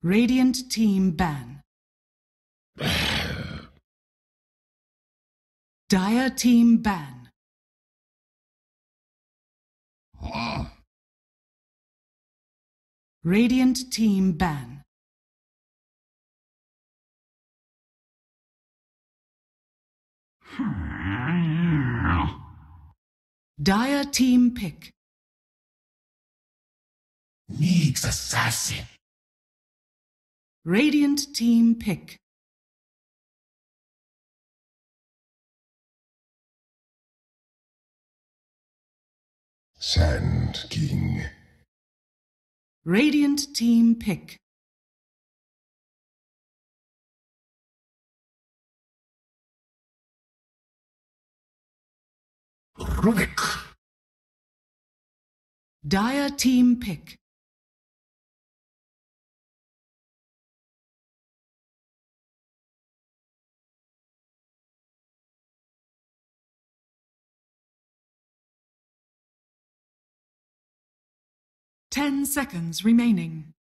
Radiant team ban. Dire team ban. Radiant team ban. Dire team pick. Needs assassin. Radiant team pick. Sand King. Radiant team pick. Rubik. Dire team pick. Ten seconds remaining.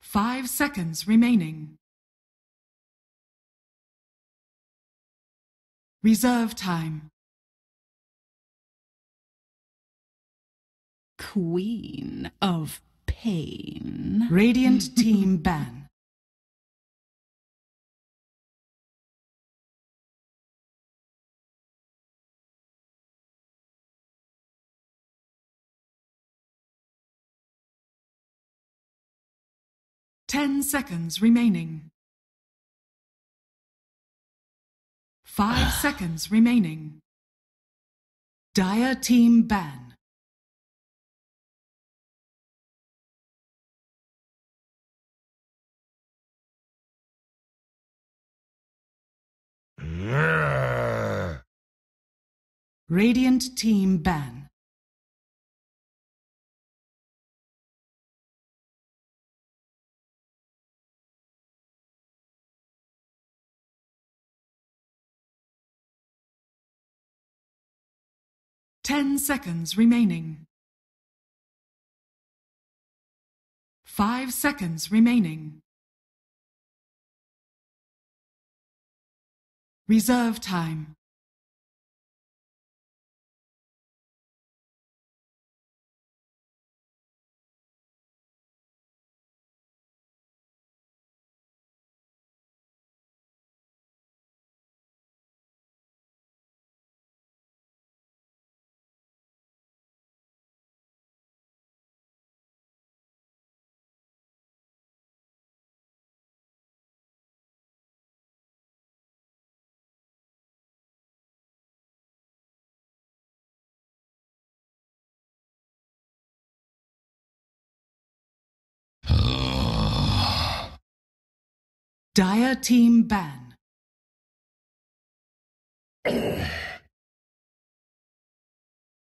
5 seconds remaining. Reserve time. Queen of Pain. Radiant team ban. Ten seconds remaining. 5 seconds remaining. Dire team ban. Radiant team ban. Ten seconds remaining. 5 seconds remaining. Reserve time. Dire team ban.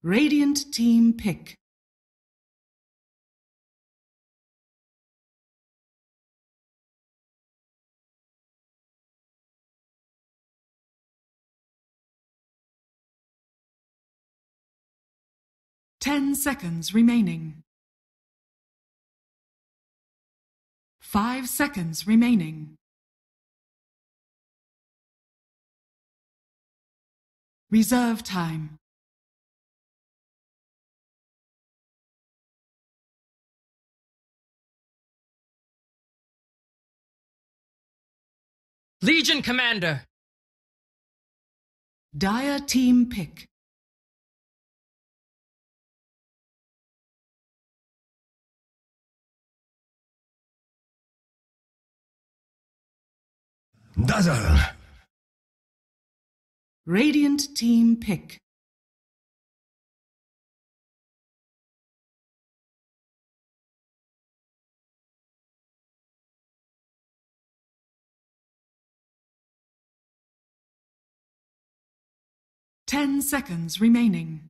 Radiant team pick. Ten seconds remaining. 5 seconds remaining. Reserve time. Legion Commander! Dire team pick. Dazzle. Radiant team pick. Ten seconds remaining.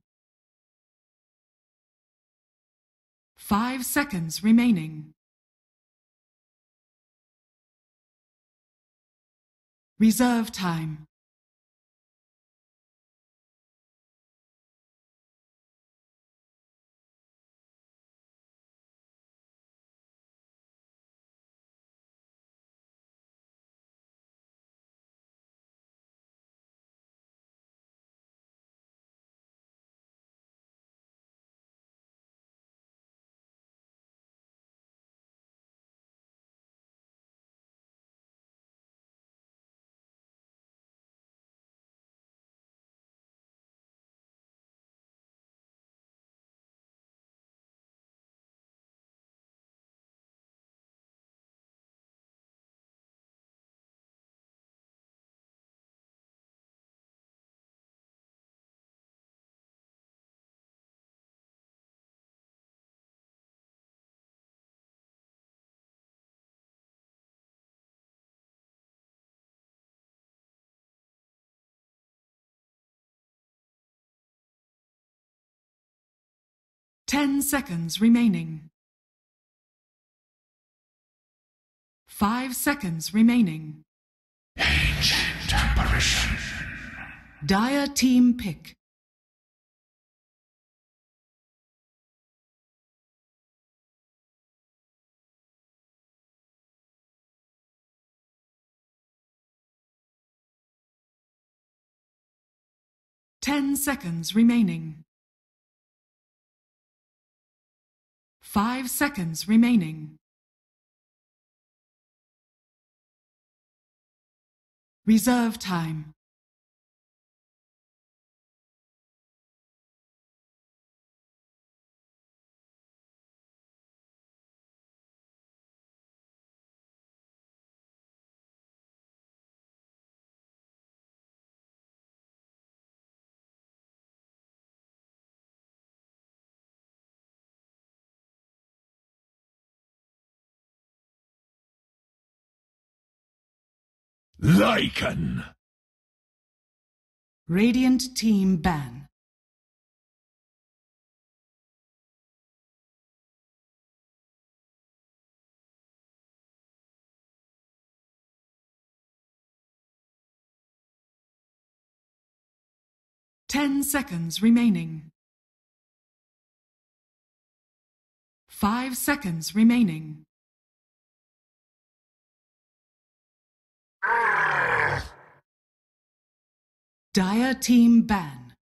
5 seconds remaining. Reserve time. 10 seconds remaining. 5 seconds remaining. Ancient apparition. Dire team pick. Ten seconds remaining. 5 seconds remaining. Reserve time. Lycan. Radiant team ban. Ten seconds remaining. 5 seconds remaining. Dire team ban.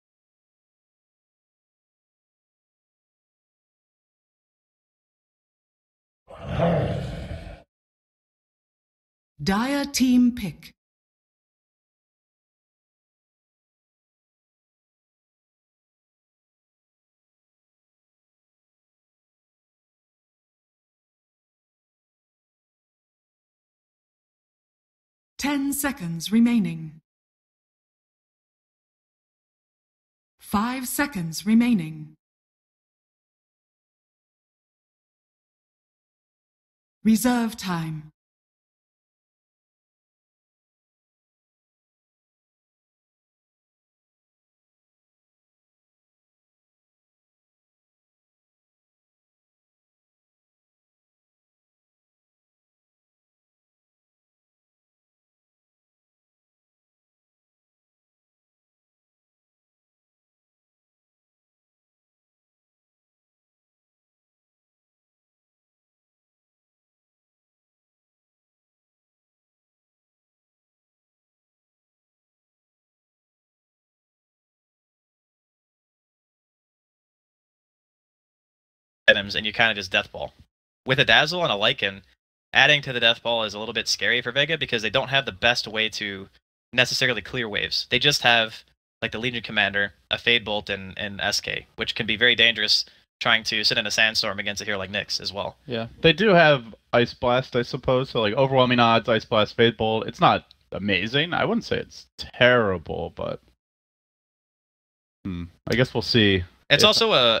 Dire team pick. Ten seconds remaining. 5 seconds remaining. Reserve time. Items and you kind of just death ball. With a Dazzle and a Lycan, adding to the death ball is a little bit scary for Vega because they don't have the best way to necessarily clear waves. They just have like the Legion Commander, a Fade Bolt, and SK, which can be very dangerous trying to sit in a sandstorm against a hero like Nyx as well. Yeah, they do have Ice Blast, I suppose. So like overwhelming odds, Ice Blast, Fade Bolt. It's not amazing. I wouldn't say it's terrible, but I guess we'll see. It's also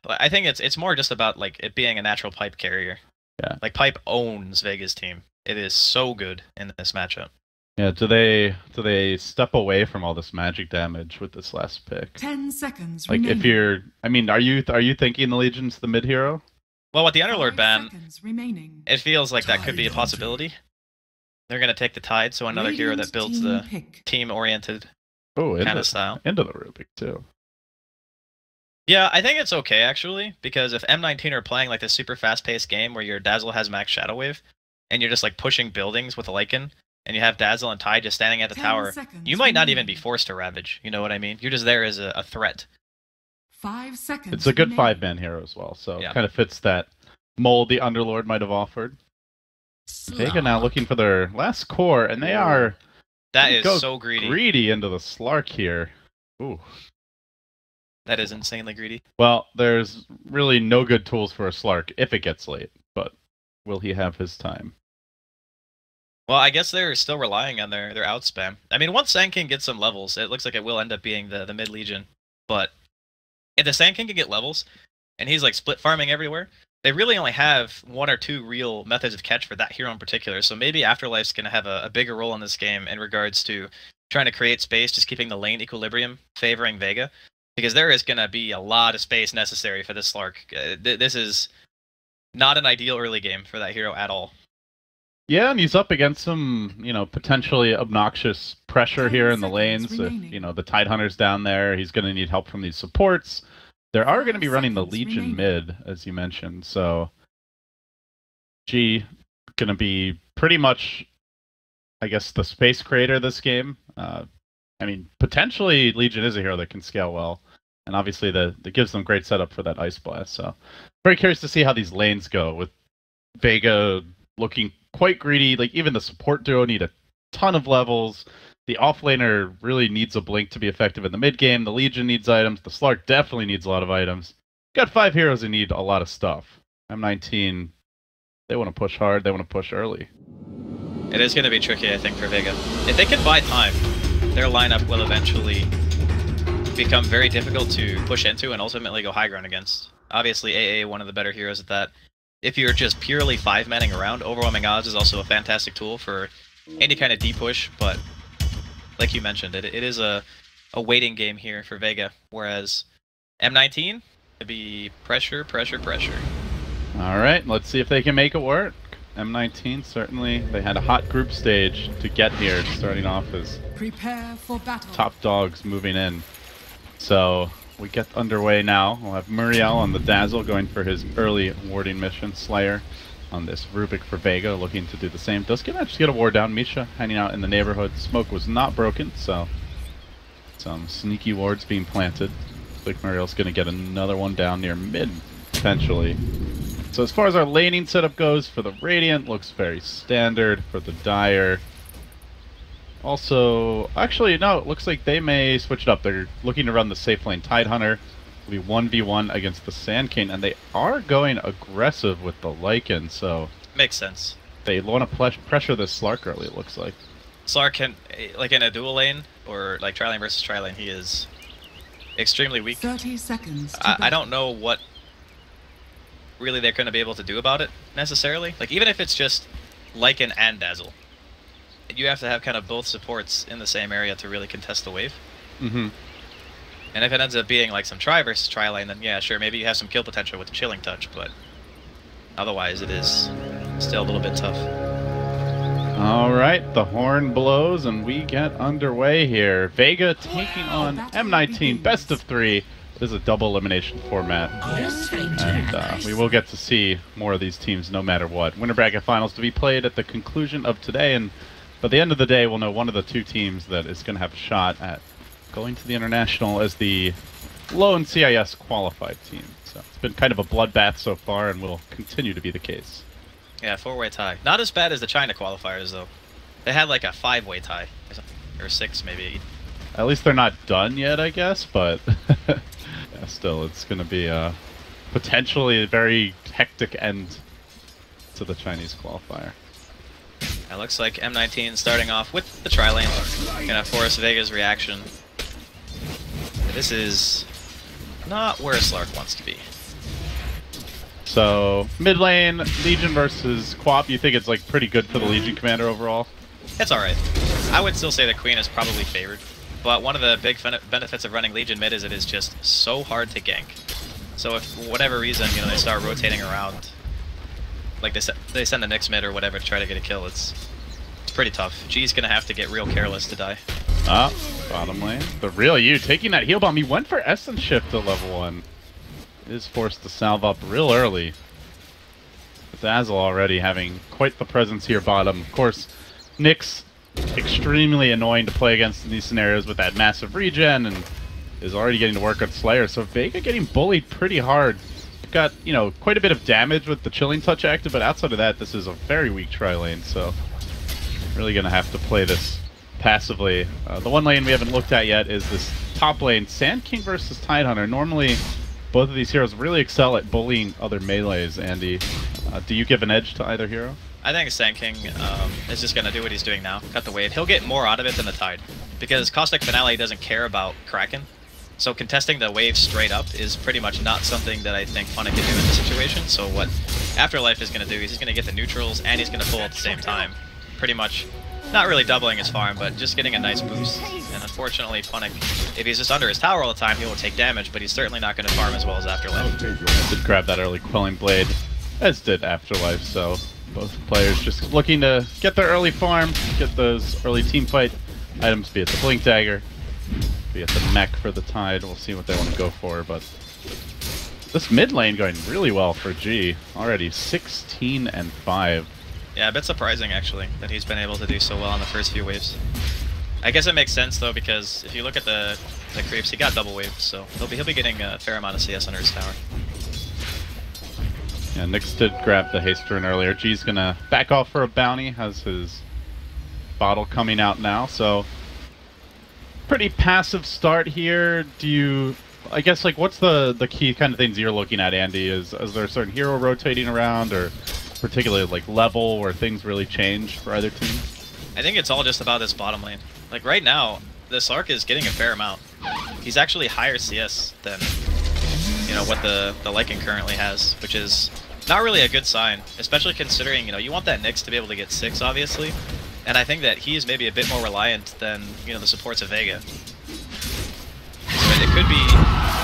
I think it's more just about like it being a natural pipe carrier. Yeah. Like pipe owns Vega's team. It is so good in this matchup. Yeah, do they step away from all this magic damage with this last pick? 10 seconds Like remaining. if you're, I mean, are you thinking the Legion's the mid hero? Well, with the Underlord 5 ban, seconds remaining. it feels like that could be a Tide possibility. They're gonna take the Tide, so another hero Radiant that builds team the pick. team-oriented Oh, kind of style. into the Rubik too. Yeah, I think it's okay actually, because if M19 are playing like this super fast-paced game where your Dazzle has max Shadow Wave, and you're just like pushing buildings with a Lycan, and you have Dazzle and Tide just standing at the 10 tower, seconds you might not even remaining. be forced to Ravage. You know what I mean? You're just there as a threat. 5 seconds. It's a good remaining. 5-man hero as well, so Yeah. kind of fits that mold the Underlord might have offered. Vega now looking for their last core, and they are That go is so greedy. greedy into the Slark here. Ooh. That is insanely greedy. Well, there's really no good tools for a Slark if it gets late, but will he have his time? Well, I guess they're still relying on their outspam. I mean, once Sand King gets some levels, it looks like it will end up being the mid Legion. But if the Sand King can get levels, and he's like split farming everywhere, they really only have 1 or 2 real methods of catch for that hero in particular. So maybe Afterlife's going to have a bigger role in this game in regards to trying to create space, just keeping the lane equilibrium favoring Vega. because there is gonna be a lot of space necessary for this Slark. This is not an ideal early game for that hero at all. Yeah, and he's up against some, potentially obnoxious pressure 10 here in the seconds lanes. If, remaining. the Tidehunter's down there, he's going to need help from these supports. There are going to be 5 running the seconds Legion remaining. mid, as you mentioned. So, G going to be pretty much, I guess, the space creator this game. Potentially Legion is a hero that can scale well. And obviously that gives them great setup for that Ice Blast. So, very curious to see how these lanes go with Vega looking quite greedy. Like, even the support duo need a ton of levels. The offlaner really needs a blink to be effective in the mid game. The Legion needs items. The Slark definitely needs a lot of items. Got 5 heroes who need a lot of stuff. M19, they want to push hard. They want to push early. It is going to be tricky, I think, for Vega. If they can buy time, their lineup will eventually become very difficult to push into and ultimately go high ground against. Obviously, AA, one of the better heroes at that. If you're just purely 5-manning around, Overwhelming Odds is also a fantastic tool for any kind of deep push, but like you mentioned, it is a waiting game here for Vega, whereas M19 would be pressure, pressure, pressure. All right, let's see if they can make it work. M19, certainly, they had a hot group stage to get here, starting off as Prepare for battle. top dogs moving in. So we get underway now. We'll have Muriel on the Dazzle going for his early warding mission. Slayer on this Rubik for Vega looking to do the same. Does manage to get a ward down. Misha hanging out in the neighborhood. Smoke was not broken, so some sneaky wards being planted. Looks like Muriel's going to get another one down near mid, potentially. So as far as our laning setup goes, for the Radiant, looks very standard. For the Dire, also, actually, no, it looks like they may switch it up. They're looking to run the safe lane Tidehunter. It'll be 1v1 against the Sand King, and they are going aggressive with the Lycan, so Makes sense. they want to pressure this Slark early, it looks like. Slark can, like in a dual lane, or like tri-lane versus tri-lane, he is extremely weak. 30 seconds. To I battle. don't know what really they're going to be able to do about it, necessarily. Like, even if it's just Lycan and Dazzle, you have to have kind of both supports in the same area to really contest the wave. Mm-hmm. And if it ends up being like some tri versus tri lane, then yeah, sure, maybe you have some kill potential with the Chilling Touch, but otherwise it is still a little bit tough. All right, the horn blows, and we get underway here. Vega taking on M19, best of 3. This is a double elimination format, and we will get to see more of these teams no matter what. Winter bracket finals to be played at the conclusion of today, and by the end of the day, we'll know one of the 2 teams that is going to have a shot at going to the International as the lone CIS qualified team. So it's been kind of a bloodbath so far, and will continue to be the case. Yeah, 4-way tie. Not as bad as the China qualifiers, though. They had like a 5-way tie, or 6 maybe. At least they're not done yet, I guess, but yeah, still, it's going to be a potentially a very hectic end to the Chinese qualifier. It looks like M19 starting off with the tri-lane. Gonna force Vega's reaction. This is not where Slark wants to be. So, mid lane, Legion versus Quap, you think it's like pretty good for the Legion commander overall? It's alright. I would still say the Queen is probably favored, but one of the big benefits of running Legion mid is it is just so hard to gank. So if for whatever reason, they start rotating around, like they send the Nyx mid or whatever to try to get a kill, it's pretty tough. G's gonna have to get real careless to die. Ah, bottom lane. The real you taking that heal bomb. He went for Essence Shift to level 1. Is forced to salve up real early. Dazzle already having quite the presence here bottom. Of course, Nyx extremely annoying to play against in these scenarios with that massive regen, and is already getting to work on Slayer. So Vega getting bullied pretty hard. Got, quite a bit of damage with the Chilling Touch active, but outside of that, this is a very weak tri-lane, so really gonna have to play this passively. The one lane we haven't looked at yet is this top lane, Sand King versus Tidehunter. Normally, both of these heroes really excel at bullying other melees. Andy, do you give an edge to either hero? I think Sand King is just gonna do what he's doing now, cut the wave. He'll get more out of it than the Tide, because Caustic Finale doesn't care about Kraken. So contesting the wave straight up is pretty much not something that I think Funny can do in this situation. So what Afterlife is going to do is he's going to get the neutrals and he's going to pull at the same time. Pretty much not really doubling his farm, but just getting a nice boost. And unfortunately, Funnick, if he's just under his tower all the time, he will take damage, but he's certainly not going to farm as well as Afterlife. Did grab that early Quelling Blade, as did Afterlife, so both players just looking to get their early farm, get those early team fight items, be it the Blink Dagger, be it the mech for the Tide. We'll see what they want to go for, but this mid lane going really well for G. Already 16 and 5. Yeah, a bit surprising actually that he's been able to do so well in the first few waves. I guess it makes sense though, because if you look at the creeps, he got double waves, so he'll be getting a fair amount of CS under his tower. Yeah, Nyx did grab the haste rune earlier. G's gonna back off for a bounty, has his bottle coming out now, so pretty passive start here. Do you, I guess, like, what's the key kind of things you're looking at, Andy? Is there a certain hero rotating around, or particularly like level where things really change for either team? I think it's all just about this bottom lane. Like right now, the Slark is getting a fair amount. He's actually higher CS than, you know, what the Lycan currently has, which is not really a good sign, especially considering, you know, you want that Nyx to be able to get 6, obviously, and I think that he is maybe a bit more reliant than, you know, the supports of Vega. So it could be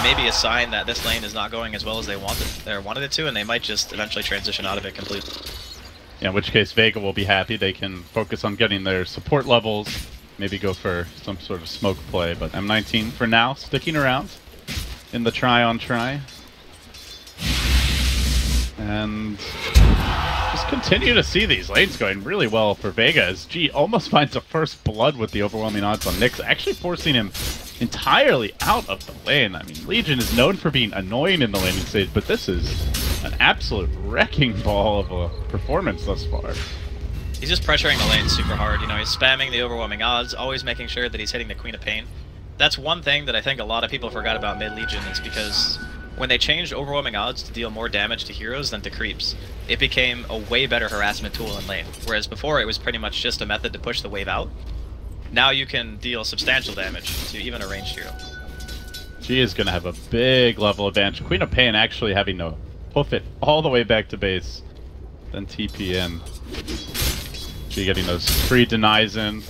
maybe a sign that this lane is not going as well as they wanted it to, and they might just eventually transition out of it completely. Yeah, in which case Vega will be happy. They can focus on getting their support levels, maybe go for some sort of smoke play, but M19 for now sticking around in the try-on-try. And just continue to see these lanes going really well for Vega as G almost finds a first blood with the overwhelming odds on Nyx, actually forcing him entirely out of the lane. I mean, Legion is known for being annoying in the laning stage, but this is an absolute wrecking ball of a performance thus far. He's just pressuring the lane super hard. You know, he's spamming the overwhelming odds, always making sure that he's hitting the Queen of Pain. That's one thing that I think a lot of people forgot about mid-Legion, is because when they changed overwhelming odds to deal more damage to heroes than to creeps, it became a way better harassment tool in lane. Whereas before it was pretty much just a method to push the wave out. Now you can deal substantial damage to even a ranged hero. G is going to have a big level advantage. Queen of Pain actually having to hoof it all the way back to base, then TP in. G getting those free denies in,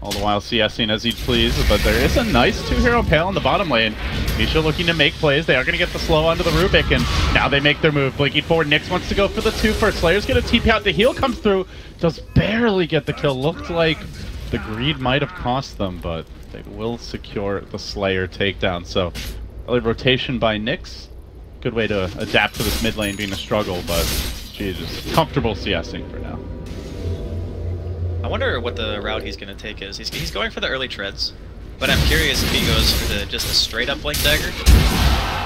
all the while CSing as he'd please, but there is a nice 2-hero pale in the bottom lane. Misha looking to make plays. They are going to get the slow onto the Rubik, and now they make their move. Blinking forward, Nyx wants to go for the 2 first. Slayer's going to TP out. The heal comes through, does barely get the kill. Looked like the greed might have cost them, but they will secure the Slayer takedown. So early rotation by Nyx. Good way to adapt to this mid lane being a struggle, but G just comfortable CSing for now. I wonder what the route he's going to take is. He's going for the early treads, but I'm curious if he goes for just a straight up Blink Dagger,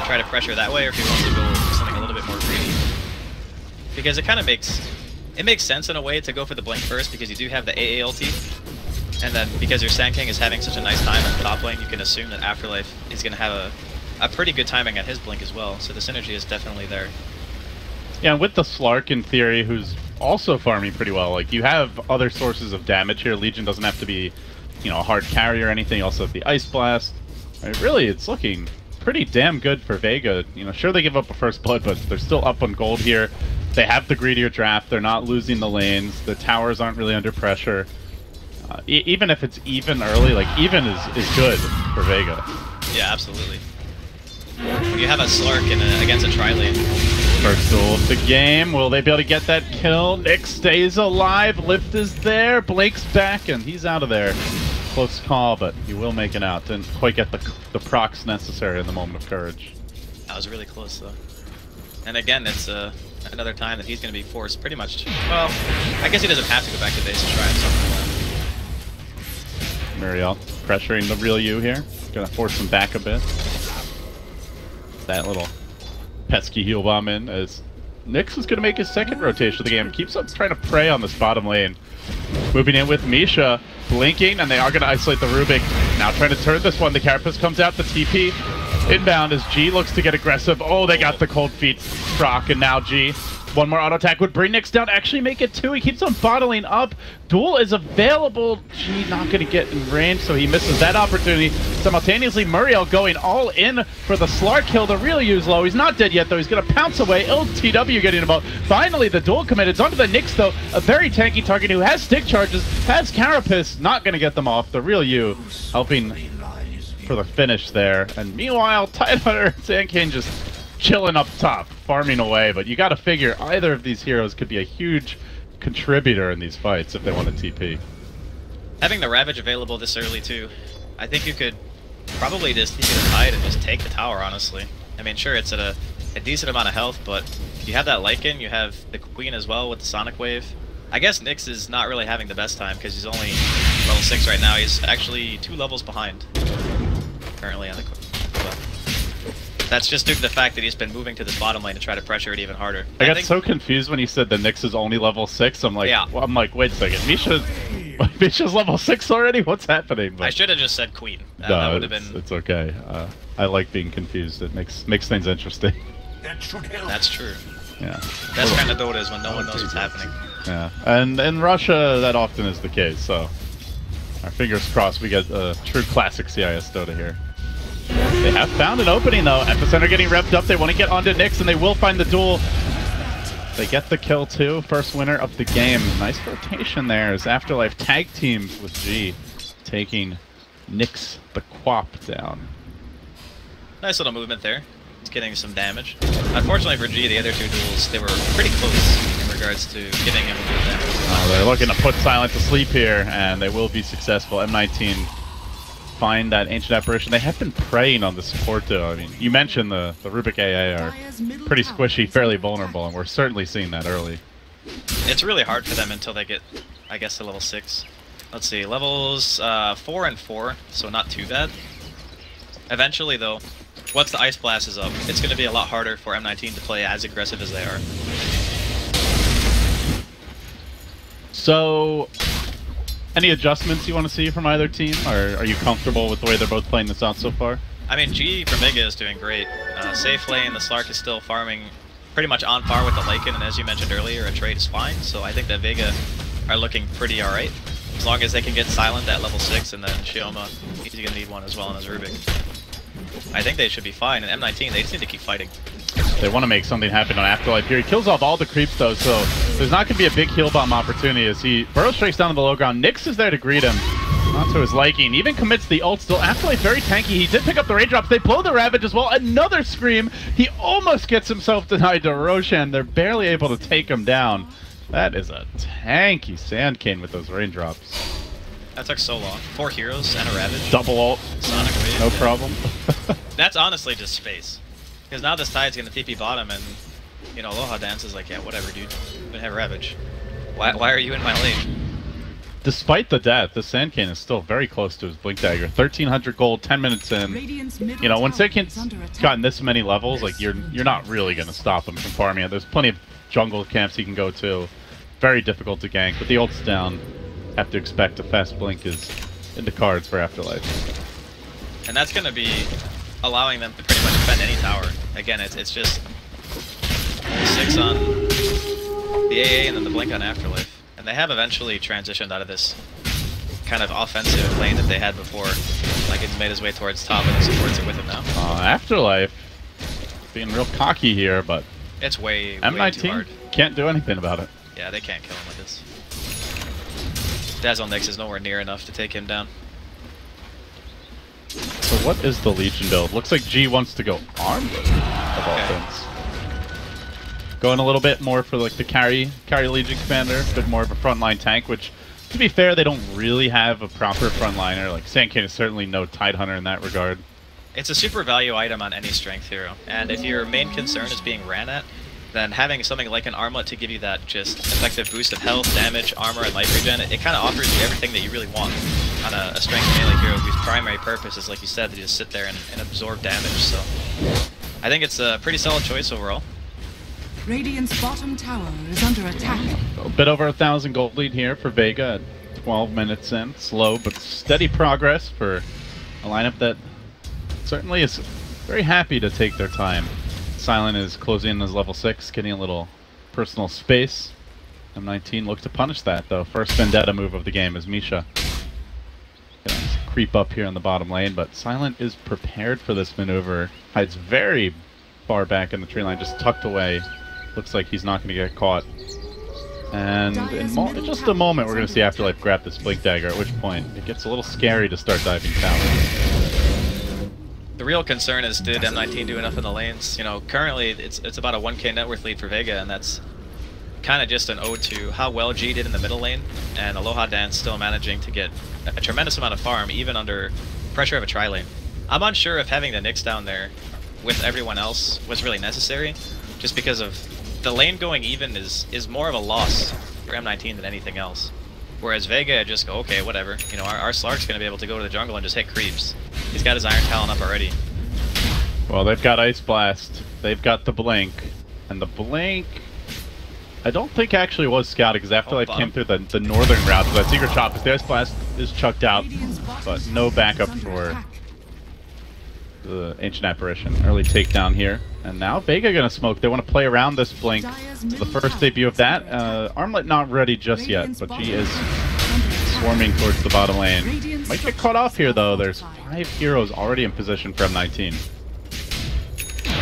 try to pressure that way, or if he wants to go for something a little bit more greedy. Because it kind of makes sense in a way to go for the Blink first, because you do have the AA ulti, and then because your Sand King is having such a nice time in top lane, you can assume that Afterlife is going to have a pretty good timing at his Blink as well, so the synergy is definitely there. Yeah, with the Slark in theory, who's also farming pretty well. Like, you have other sources of damage here. Legion doesn't have to be, you know, a hard carry or anything. You also have the Ice Blast. I mean, really, it's looking pretty damn good for Vega. You know, sure they give up a first blood, but they're still up on gold here. They have the greedier draft. They're not losing the lanes. The towers aren't really under pressure. Even if it's even early, like, even is good for Vega. Yeah, absolutely. When you have a Slark against a tri-lane. First duel of the game. Will they be able to get that kill? Nyx stays alive. Lift is there. Blake's back, and he's out of there. Close call, but he will make it out. Didn't quite get the procs necessary in the moment of courage. That was really close, though. And again, it's another time that he's going to be forced pretty much... Well, I guess he doesn't have to go back to base and try something like that. Muriel pressuring the real you here. Gonna force him back a bit. That little pesky heal bomb in as Nyx is going to make his second rotation of the game. Keeps up trying to prey on this bottom lane. Moving in with Misha, blinking, and they are going to isolate the Rubik. Now trying to turn this one. The Carapace comes out, the TP inbound as G looks to get aggressive. Oh, they got the cold feet proc, and now G One more auto attack would bring Nyx down, actually make it 2. He keeps on bottling up. Duel is available. G not going to get in range, so he misses that opportunity. Simultaneously, Muriel going all in for the Slark kill. The real use low. He's not dead yet, though. He's going to pounce away. LTW getting him out. Finally, the duel committed. It's onto the Nyx, though. A very tanky target who has stick charges, has Carapace. Not going to get them off. The real you helping for the finish there. And meanwhile, Tidehunter and Sandkane just chilling up top, farming away, but you gotta figure either of these heroes could be a huge contributor in these fights if they want to TP. Having the Ravage available this early too, I think you could probably just TP the Tide and just take the tower, honestly. I mean, sure, it's at a decent amount of health, but you have that Lycan, you have the Queen as well with the Sonic Wave. I guess Nyx is not really having the best time because he's only level 6 right now. He's actually 2 levels behind currently on the that's just due to the fact that he's been moving to this bottom lane to try to pressure it even harder. I got so confused when he said the Nyx is only level 6. I'm like, yeah. Well, I'm like, wait a second, Misha's level 6 already? What's happening? But I should have just said Queen. No, would have been. It's okay. I like being confused. It makes things interesting. That's true. Yeah. That's kind of Dota is when no one knows what's happening. Yeah, and in Russia that often is the case. So, our fingers crossed we get a true classic CIS Dota here. They have found an opening though. Epicenter getting revved up. They want to get onto Nyx and they will find the duel. They get the kill too. First winner of the game. Nice rotation there as Afterlife tag teams with G, taking Nyx the Quap down. Nice little movement there. It's getting some damage. Unfortunately for G, the other 2 duels, they were pretty close in regards to giving him a bit of damage. They're looking to put Silent to sleep here and they will be successful. M19 find that Ancient Apparition. They have been preying on the support though. I mean, you mentioned the Rubik AA are pretty squishy, fairly vulnerable, and we're certainly seeing that early. It's really hard for them until they get, I guess, to level 6. Let's see, levels 4 and 4, so not too bad. Eventually though, once the Ice Blast is up, it's going to be a lot harder for M19 to play as aggressive as they are. So, any adjustments you want to see from either team, or are you comfortable with the way they're both playing this out so far? I mean, G for Vega is doing great. Safe lane, the Slark is still farming pretty much on par with the Lycan, and as you mentioned earlier, a trade is fine, so I think that Vega are looking pretty alright. As long as they can get Silent at level 6, and then Shioma, he's going to need one as well in his Rubik. I think they should be fine, and M19, they just need to keep fighting. They want to make something happen on Afterlife here. He kills off all the creeps though, so there's not going to be a big heal bomb opportunity as he burrows straight down to the low ground. Nyx is there to greet him, not to his liking. Even commits the ult still. Afterlife very tanky. He did pick up the raindrops. They blow the Ravage as well. Another scream. He almost gets himself denied to Roshan. They're barely able to take him down. That is a tanky Sandkane with those raindrops. That took so long. 4 heroes and a Ravage. Double ult. Sonic Wave. No problem. That's honestly just space. Because now this Tide's going to TP bottom and, you know, Aloha Dance is like, yeah, whatever, dude. I'm gonna have Ravage. Why are you in my lane? Despite the death, the Sandkane is still very close to his Blink Dagger. 1,300 gold, 10 minutes in. You know, when Sandkane's gotten this many levels, like, you're not really going to stop him from farming it. There's plenty of jungle camps he can go to. Very difficult to gank, but the ult's down. Have to expect a fast blink is in the cards for Afterlife. And that's going to be allowing them to pretty much defend any tower. Again, it's just 6 on the AA and then the blink on Afterlife. And they have eventually transitioned out of this kind of offensive lane that they had before. Like, it's made his way towards top and he supports it with him now. Afterlife being real cocky here, but it's way too M19 hard. Can't do anything about it. Yeah, they can't kill him with this. Dazzle Nyx is nowhere near enough to take him down. So what is the Legion build? Looks like G wants to go armed of all things. Going a little bit more for like the carry Legion Commander, a bit more of a frontline tank, which, to be fair, they don't really have a proper frontliner. Like, Sandkane is certainly no Tidehunter in that regard. It's a super value item on any strength hero, and if your main concern is being ran at, then having something like an armlet to give you that just effective boost of health, damage, armor, and life regen, it kind of offers you everything that you really want on a strength melee hero whose primary purpose is, like you said, to just sit there and absorb damage. So I think it's a pretty solid choice overall. Radiant's bottom tower is under attack. A bit over 1,000 gold lead here for Vega at 12 minutes in. Slow but steady progress for a lineup that certainly is very happy to take their time. Silent is closing in as level 6, getting a little personal space. M19 look to punish that, though. First vendetta move of the game is Misha. Gonna creep up here in the bottom lane, but Silent is prepared for this maneuver. Hides very far back in the tree line, just tucked away. Looks like he's not going to get caught. And in just a moment, we're going to see Afterlife grab this Blink Dagger, at which point it gets a little scary to start diving tower. The real concern is, did M19 do enough in the lanes? You know, currently it's about a 1k net worth lead for Vega, and that's kind of just an ode to how well G did in the middle lane, and Aloha Dan's still managing to get a tremendous amount of farm, even under pressure of a tri-lane. I'm unsure if having the Nyx down there with everyone else was really necessary, just because of the lane going even is more of a loss for M19 than anything else. Whereas Vega just go, okay, whatever. You know, our Slark's going to be able to go to the jungle and just hit creeps. He's got his Iron Talon up already. Well, they've got Ice Blast. They've got the Blink. And the Blink, I don't think actually was scouted, because Afterlife came through the northern route. So that secret shot, because the Ice Blast is chucked out, but no backup for the Ancient Apparition. Early takedown here. And now Vega gonna smoke. They want to play around this Blink. It's the first debut of that. Armlet not ready just yet, but G is swarming towards the bottom lane. Might get caught off here though. There's 5 heroes already in position for M19.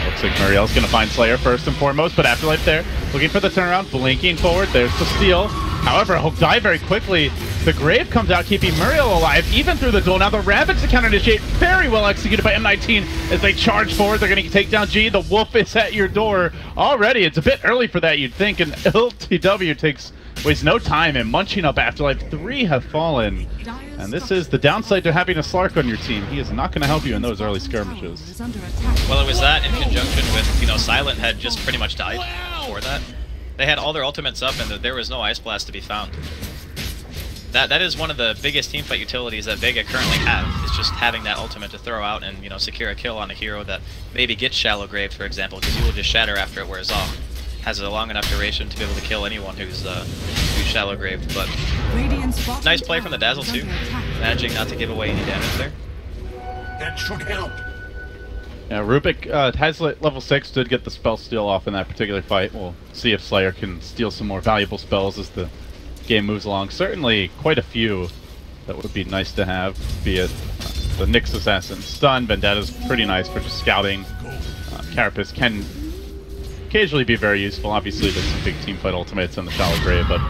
Looks like Muriel's gonna find Slayer first and foremost, but Afterlife there, looking for the turnaround, blinking forward. There's the steal. However, he'll die very quickly. The Grave comes out, keeping Muriel alive, even through the duel. Now the Ravage to counter-initiate, very well executed by M19 as they charge forward. They're going to take down G. The Wolf is at your door already. It's a bit early for that, you'd think, and LTW wastes no time in munching up Afterlife. 3 have fallen, and this is the downside to having a Slark on your team. He is not going to help you in those early skirmishes. Well, it was that in conjunction with, you know, Silent had just pretty much died before that. They had all their ultimates up, and there was no Ice Blast to be found. That is one of the biggest teamfight utilities that Vega currently have, is just having that ultimate to throw out and, you know, secure a kill on a hero that maybe gets Shallow Grave, for example, because you will just shatter after it wears off. Has a long enough duration to be able to kill anyone who's Shallow Grave. But nice play from the Dazzle too, managing not to give away any damage there. That should help. Yeah, Rubik has level 6, did get the spell steal off in that particular fight. We'll see if Slayer can steal some more valuable spells as the game moves along. Certainly quite a few that would be nice to have, be it the Nyx Assassin stun. Vendetta's pretty nice for just scouting. Carapace can occasionally be very useful. Obviously there's some big teamfight ultimates on the Shallow Grave, but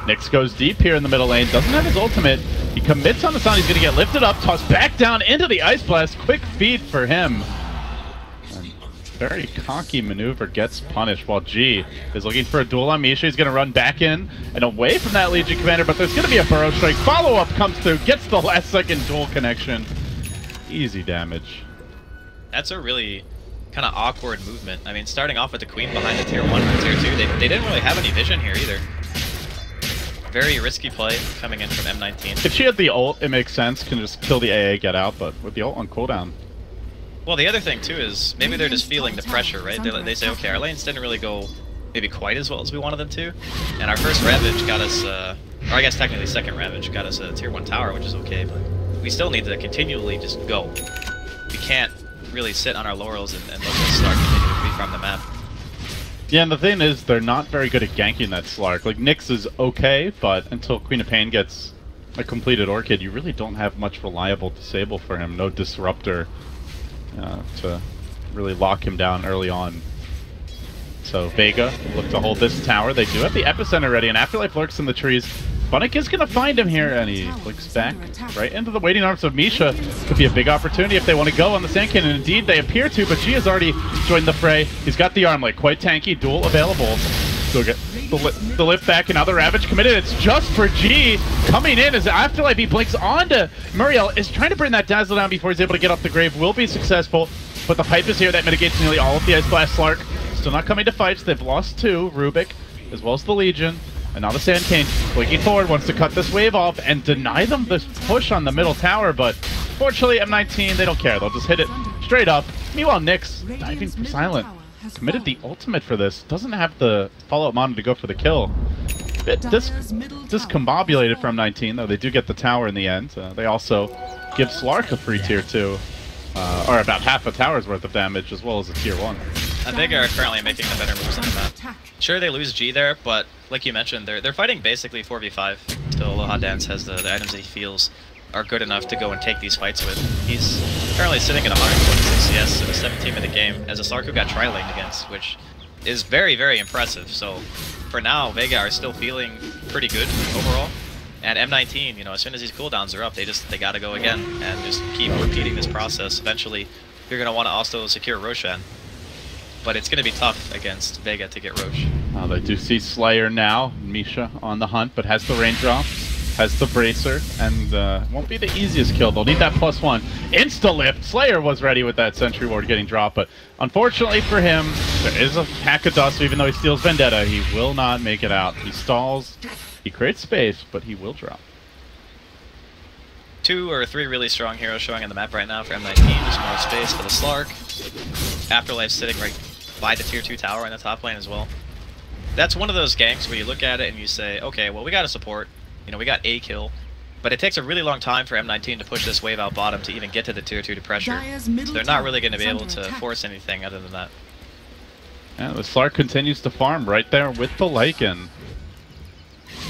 Nyx goes deep here in the middle lane, doesn't have his ultimate. He commits on the sound, he's going to get lifted up, tossed back down into the Ice Blast. Quick feed for him. Very cocky maneuver gets punished, while G is looking for a duel on Misha. He's going to run back in and away from that Legion Commander, but there's going to be a Burrow Strike. Follow-up comes through, gets the last second duel connection. Easy damage. That's a really kind of awkward movement. I mean, starting off with the Queen behind the tier 1 and tier 2, they didn't really have any vision here either. Very risky play coming in from M19. If she had the ult, it makes sense. Can just kill the AA, get out, but with the ult on cooldown. Well, the other thing, too, is maybe they're just feeling the pressure, right? They say, okay, our lanes didn't really go maybe quite as well as we wanted them to, and our first Ravage got us, or I guess technically second Ravage got us a tier 1 tower, which is okay, but we still need to continually just go. We can't really sit on our laurels and let the Slark continue to free from the map. Yeah, and the thing is, they're not very good at ganking that Slark. Like, Nyx is okay, but until Queen of Pain gets a completed Orchid, you really don't have much reliable disable for him. No Disruptor to really lock him down early on. So Vega look to hold this tower. They do have the epicenter ready, and Afterlife lurks in the trees. Bunnick is going to find him here, and he looks back right into the waiting arms of Misha. Could be a big opportunity if they want to go on the Sand Cannon. Indeed, they appear to, but G has already joined the fray. He's got the armlet, quite tanky, duel available. So get the lift back, and now the Ravage committed. It's just for G coming in as Afterlife. He blinks onto Muriel, is trying to bring that Dazzle down before he's able to get off the Grave. Will be successful, but the pipe is here. That mitigates nearly all of the Ice Blast. Slark still not coming to fights. They've lost 2, Rubik, as well as the Legion. And now the Sand King, blinking forward, wants to cut this wave off and deny them this push on the middle tower, but fortunately M19, they don't care. They'll just hit it straight up. Meanwhile, Nyx, diving for Silent, committed the ultimate for this. Doesn't have the follow-up mana to go for the kill. Bit discombobulated from M19, though they do get the tower in the end. They also give Slark a free tier 2, or about half a tower's worth of damage, as well as a tier 1. Vega are currently making the better moves on the map. Sure, they lose G there, but like you mentioned, they're fighting basically 4v5. So Aloha Dance has the items that he feels are good enough to go and take these fights with. He's currently sitting at 126 CS in a 17-minute game as a Slark who got tri-laned against, which is very, very impressive. So for now, Vega are still feeling pretty good overall. And M19, you know, as soon as these cooldowns are up, they gotta go again and just keep repeating this process. Eventually, you're gonna want to also secure Roshan. But it's gonna be tough against Vega to get Roche. They do see Slayer now. Misha on the hunt, but has the raindrops, has the bracer, and won't be the easiest kill. They'll need that +1. Insta-lift! Slayer was ready with that sentry ward getting dropped, but unfortunately for him, there is a hack of dust. Even though he steals Vendetta, he will not make it out. He stalls, he creates space, but he will drop. 2 or 3 really strong heroes showing on the map right now for M19. Just more space for the Slark. Afterlife sitting right by the tier 2 tower in the top lane as well. That's one of those ganks where you look at it and you say, okay, well, we got to support. You know, we got a kill. But it takes a really long time for M19 to push this wave out bottom to even get to the tier 2 to pressure. So they're not really going to be able to force anything other than that. Yeah, the Slark continues to farm right there with the Lycan.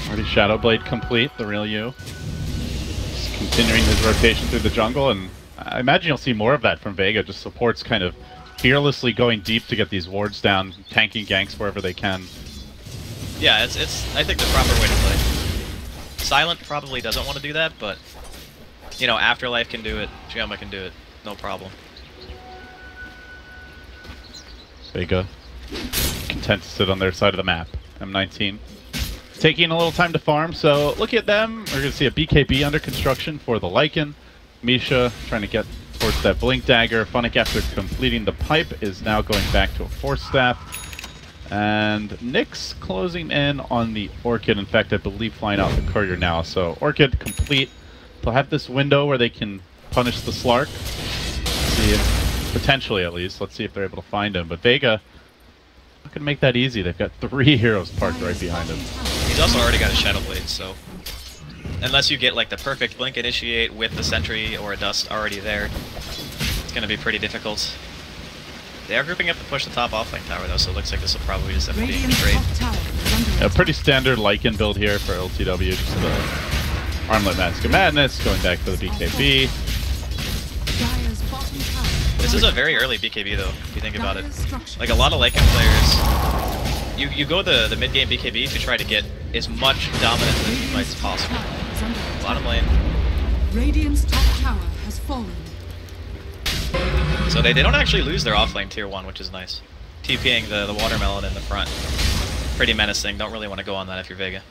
Already Shadow Blade complete, the real you. Just continuing his rotation through the jungle, and I imagine you'll see more of that from Vega. Just supports kind of fearlessly going deep to get these wards down, tanking ganks wherever they can. Yeah, it's I think the proper way to play. Silent probably doesn't want to do that, but you know, Afterlife can do it, Gioma can do it, no problem. Vega content to sit on their side of the map. M19 taking a little time to farm, so look at them. We're going to see a BKB under construction for the Lycan. Misha trying to get towards that Blink Dagger. Funnick, after completing the pipe, is now going back to a Force Staff. And Nyx closing in on the Orchid. In fact, I believe flying out the courier now. So Orchid complete. They'll have this window where they can punish the Slark. See if, potentially at least. Let's see if they're able to find him. But Vega not going to make that easy. They've got 3 heroes parked right behind him. He's also already got a Shadow Blade, so unless you get like the perfect Blink Initiate with the Sentry or a Dust already there, it's going to be pretty difficult. They are grouping up to push the top offlane tower though, so it looks like this will probably just end up being a trade. A pretty standard Lycan build here for LTW, just the Armlet Mask of Madness, going back for the BKB. This is a very early BKB though, if you think about it. Like a lot of Lycan players, you go the mid-game BKB to try to get as much dominance in the fights as possible. Bottom lane. Radiant's top tower has fallen. So they don't actually lose their offlane tier 1, which is nice. TPing the watermelon in the front. Pretty menacing, don't really want to go on that if you're Vega.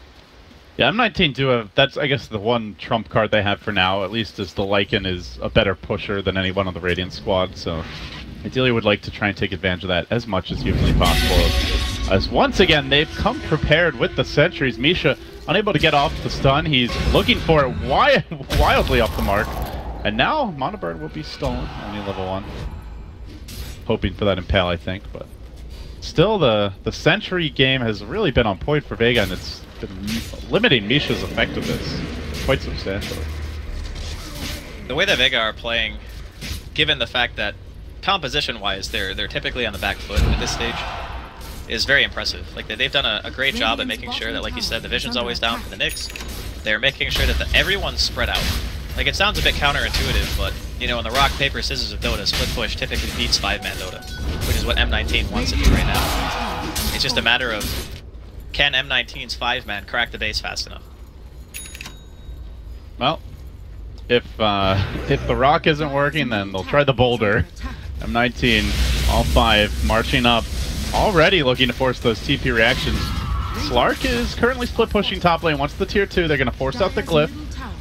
Yeah, M19 do have, that's I guess the one trump card they have for now, at least is the Lycan is a better pusher than anyone on the Radiant squad, so ideally would like to try and take advantage of that as much as humanly possible. As once again, they've come prepared with the sentries. Misha unable to get off the stun, he's looking for it wildly off the mark. And now Monobird will be stolen, only level 1. Hoping for that Impale, I think, but still the Sentry game has really been on point for Vega, and it's been limiting Misha's effectiveness quite substantially. The way that Vega are playing, given the fact that composition-wise they're typically on the back foot at this stage, is very impressive. Like they've done a great job at making sure that, like you said, the vision's always down for the Nyx. They're making sure that everyone's spread out. Like, it sounds a bit counterintuitive, but, you know, in the rock, paper, scissors of Dota, split push typically beats 5-man Dota, which is what M19 wants to do right now. It's just a matter of, can M19's 5-man crack the base fast enough? Well, if the rock isn't working, then they'll try the boulder. M19, all 5, marching up, already looking to force those TP reactions. Slark is currently split pushing top lane. Once the tier 2, they're going to force out the glyph.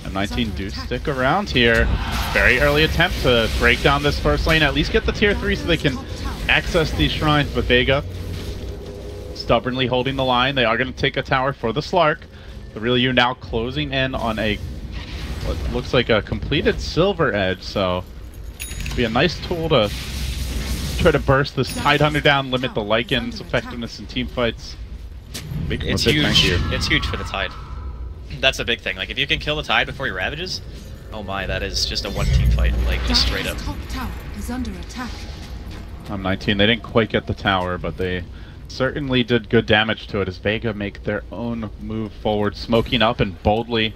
M19 do stick around here. Very early attempt to break down this first lane, at least get the tier 3 so they can access these shrines. But Vega stubbornly holding the line. They are going to take a tower for the Slark. The real you now closing in on a what looks like a completed Silver Edge, so it'll be a nice tool to try to burst this Tidehunter down, limit the Lycan's effectiveness in team fights. It's huge. It's huge for the Tide. That's a big thing. Like, if you can kill the Tide before he ravages, oh my, that is just a one-team fight, like, just straight up. Top tower is under attack. M19. They didn't quite get the tower, but they certainly did good damage to it as Vega make their own move forward, smoking up and boldly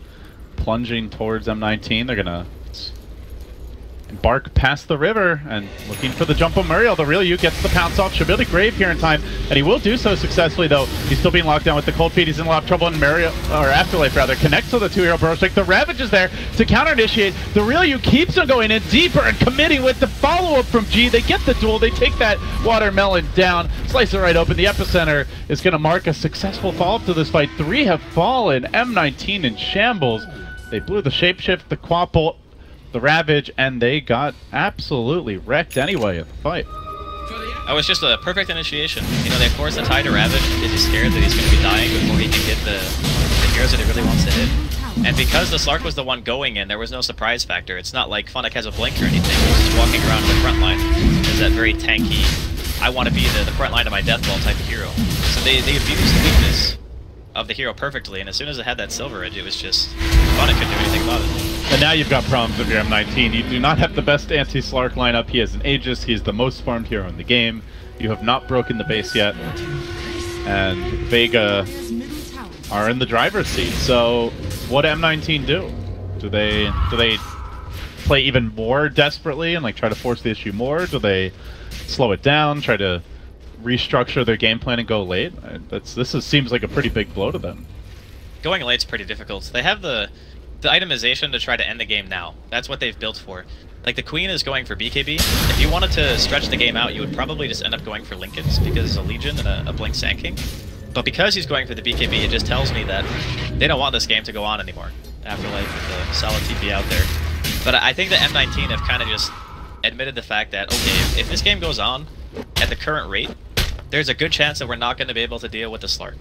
plunging towards M19. They're gonna embark past the river and looking for the jump on Muriel. The real you gets the pounce off. Should be able to grave here in time, and he will do so successfully, though. He's still being locked down with the cold feet. He's in a lot of trouble, and Muriel, or Afterlife rather, connects to the 2-hero burrow strike. The Ravage is there to counter-initiate. The real you keeps on going in deeper and committing with the follow-up from G. They get the duel. They take that watermelon down, slice it right open. The epicenter is going to mark a successful follow-up to this fight. 3 have fallen. M19 in shambles. They blew the shapeshift, the quapple, the Ravage, and they got absolutely wrecked anyway in the fight. That was just a perfect initiation. You know, they forced the tie to Ravage because he's scared that he's going to be dying before he can get the heroes that he really wants to hit. And because the Slark was the one going in, there was no surprise factor. It's not like Funnick has a blink or anything. He's just walking around in the front line. There's that very tanky, I want to be the front line of my death ball type of hero. So they abused the weakness of the hero perfectly, and as soon as it had that silver edge, it was just Funnick couldn't do anything about it. And now you've got problems with your M19. You do not have the best anti-Slark lineup. He has an Aegis. He is the most farmed hero in the game. You have not broken the base yet. And Vega are in the driver's seat. So what do M19 do? Do they play even more desperately and like try to force the issue more? Do they slow it down, try to restructure their game plan and go late? Seems like a pretty big blow to them. Going late's pretty difficult. They have the itemization to try to end the game now. That's what they've built for. Like, the Queen is going for BKB. If you wanted to stretch the game out, you would probably just end up going for Lincolns, because it's a Legion and a Blink Sand King. But because he's going for the BKB, it just tells me that they don't want this game to go on anymore. Afterlife with the solid TP out there. But I think the M19 have kind of just admitted the fact that, okay, if this game goes on at the current rate, there's a good chance that we're not going to be able to deal with the Slark.